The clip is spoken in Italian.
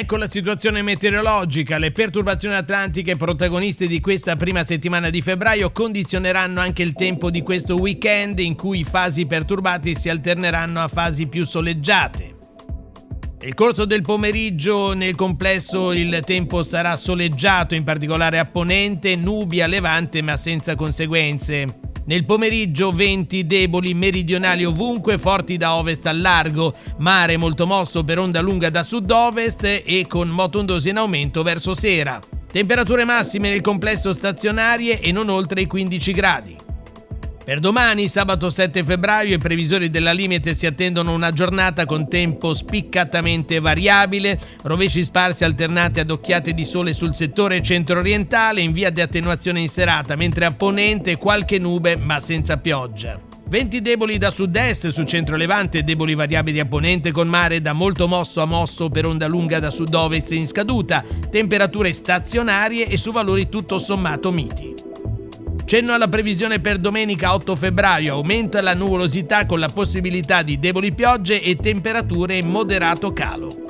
Ecco la situazione meteorologica. Le perturbazioni atlantiche protagoniste di questa prima settimana di febbraio condizioneranno anche il tempo di questo weekend, in cui fasi perturbate si alterneranno a fasi più soleggiate. Nel corso del pomeriggio nel complesso il tempo sarà soleggiato, in particolare a ponente, nubi a levante ma senza conseguenze. Nel pomeriggio venti deboli meridionali ovunque, forti da ovest al largo, mare molto mosso per onda lunga da sud-ovest e con moto ondosa in aumento verso sera. Temperature massime nel complesso stazionarie e non oltre i 15 gradi. Per domani, sabato 7 febbraio, i previsori della Limite si attendono una giornata con tempo spiccatamente variabile, rovesci sparsi alternati ad occhiate di sole sul settore centro-orientale in via di attenuazione in serata, mentre a ponente qualche nube ma senza pioggia. Venti deboli da sud-est su centro-levante e deboli variabili a ponente, con mare da molto mosso a mosso per onda lunga da sud-ovest in scaduta, temperature stazionarie e su valori tutto sommato miti. Cenno alla previsione per domenica 8 febbraio, aumenta la nuvolosità con la possibilità di deboli piogge e temperature in moderato calo.